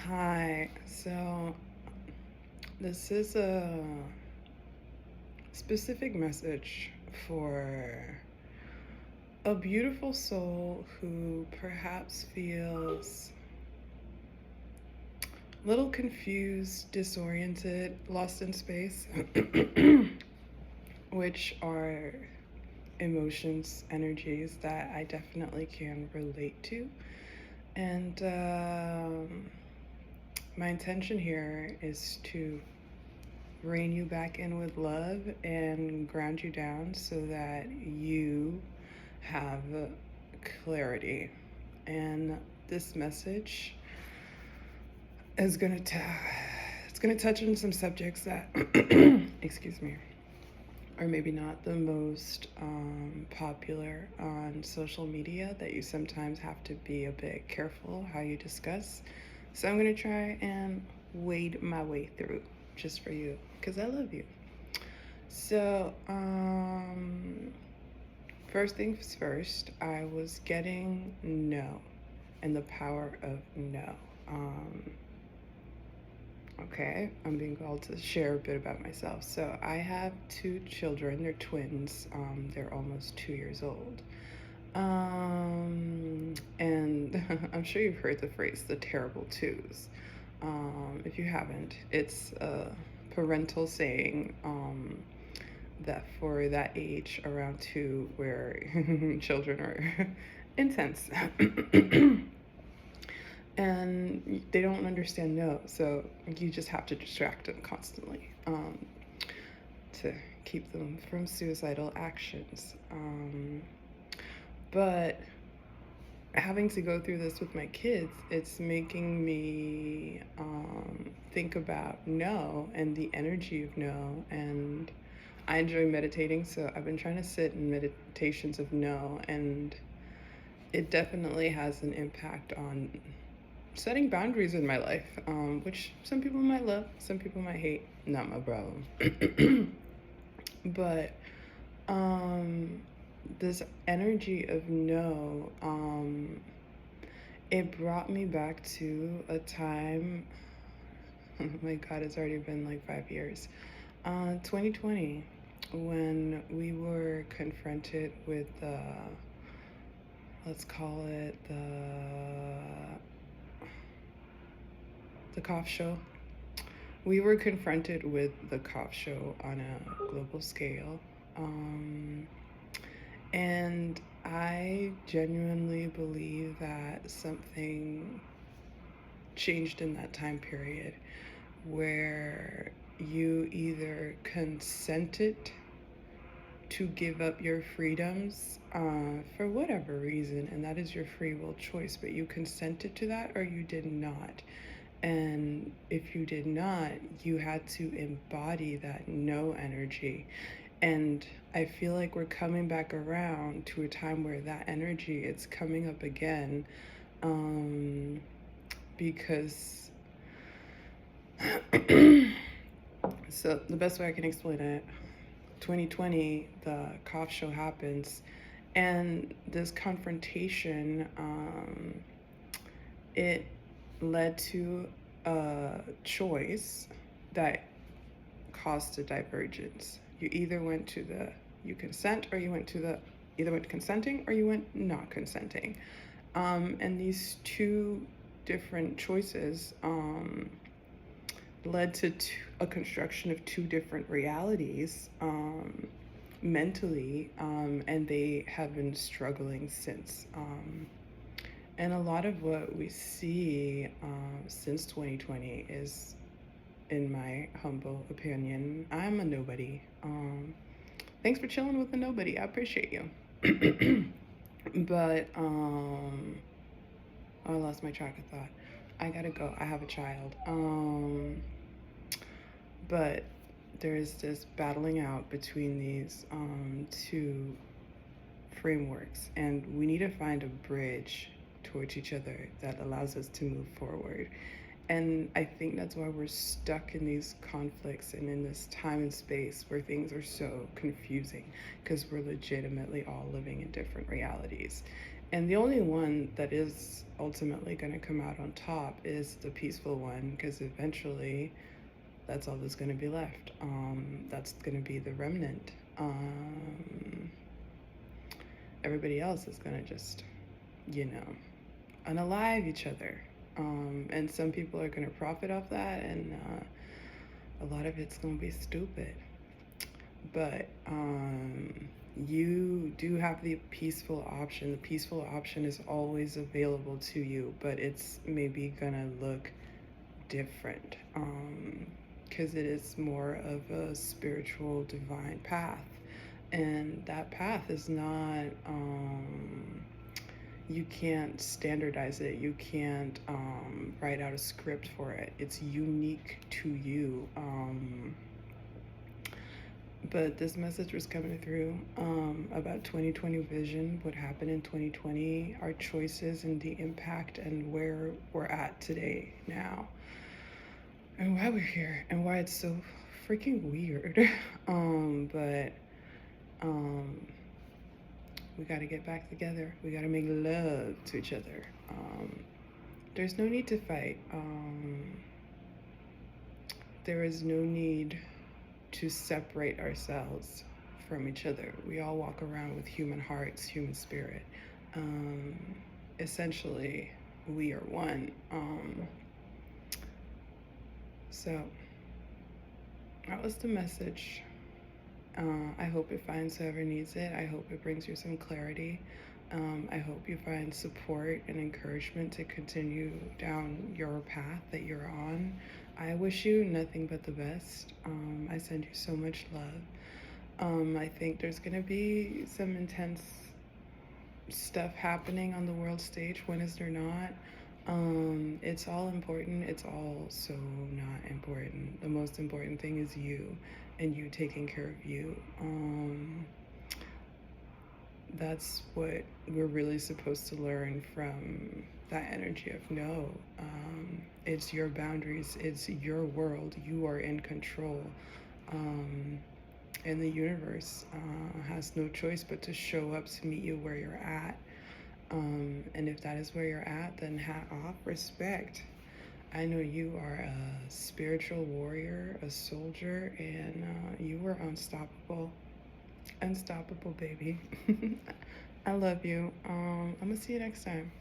Hi. So, this is a specific message for a beautiful soul who perhaps feels a little confused, disoriented, lost in space, which are emotions, energies that I definitely can relate to. And my intention here is to rein you back in with love and ground you down so that you have clarity. And this message is it's gonna touch on some subjects that excuse me, or maybe not the most popular on social media, that you sometimes have to be a bit careful how you discuss. So I'm gonna try and wade my way through just for you because I love you. So, first things first, I was getting no and the power of no. Um, okay, I'm being called to share a bit about myself. So, I have two children, they're twins, they're almost 2 years old. And I'm sure you've heard the phrase the terrible twos. If you haven't, it's a parental saying that for that age around two, where children are intense and they don't understand no, so you just have to distract them constantly to keep them from suicidal actions. But having to go through this with my kids, it's making me think about no and the energy of no. And I enjoy meditating, so I've been trying to sit in meditations of no, and it definitely has an impact on setting boundaries in my life, which some people might love, some people might hate. Not my problem. But um, this energy of no, it brought me back to a time. Oh my God, it's already been like 5 years. 2020, when we were confronted with let's call it the cough show. We were confronted with the cough show on a global scale. Um, and I genuinely believe that something changed in that time period where you either consented to give up your freedoms for whatever reason, and that is your free will choice, but you consented to that or you did not. And if you did not, you had to embody that no energy. And I feel like we're coming back around to a time where that energy is coming up again, because so the best way I can explain it, 2020, the cough show happens, and this confrontation, it led to a choice that caused a divergence. You either went to the you consent, or you went to the either went consenting or you went not consenting. And these two different choices led to a construction of two different realities mentally, and they have been struggling since. And a lot of what we see since 2020 is, in my humble opinion, I'm a nobody. Thanks for chilling with a nobody. I appreciate you. But I lost my track of thought. I gotta go. I have a child. But there's this battling out between these two frameworks, and we need to find a bridge towards each other that allows us to move forward. And I think that's why we're stuck in these conflicts and in this time and space where things are so confusing, because we're legitimately all living in different realities. And the only one that is ultimately going to come out on top is the peaceful one, because eventually that's all that's going to be left. That's going to be the remnant. Everybody else is going to just, you know, unalive each other. And some people are going to profit off that, and a lot of it's going to be stupid. But you do have the peaceful option. The peaceful option is always available to you, but it's maybe going to look different, because it is more of a spiritual divine path, and that path is not, you can't standardize it, you can't write out a script for it, it's unique to you. But this message was coming through about 2020 vision, what happened in 2020, our choices and the impact, and where we're at today now, and why we're here, and why it's so freaking weird. But we got to get back together. We got to make love to each other. There's no need to fight. There is no need to separate ourselves from each other. We all walk around with human hearts, human spirit. Essentially, we are one. So that was the message. I hope it finds whoever needs it. I hope it brings you some clarity. I hope you find support and encouragement to continue down your path that you're on. I wish you nothing but the best. I send you so much love. I think there's going to be some intense stuff happening on the world stage. When is there not? It's all important. It's all so not important. The most important thing is you, and you taking care of you. That's what we're really supposed to learn from that energy of no. It's your boundaries, it's your world, you are in control. And the universe has no choice but to show up to meet you where you're at. And if that is where you're at, then hat off, respect. I know you are a spiritual warrior, a soldier, and you were unstoppable. Unstoppable, baby. I love you. I'm gonna see you next time.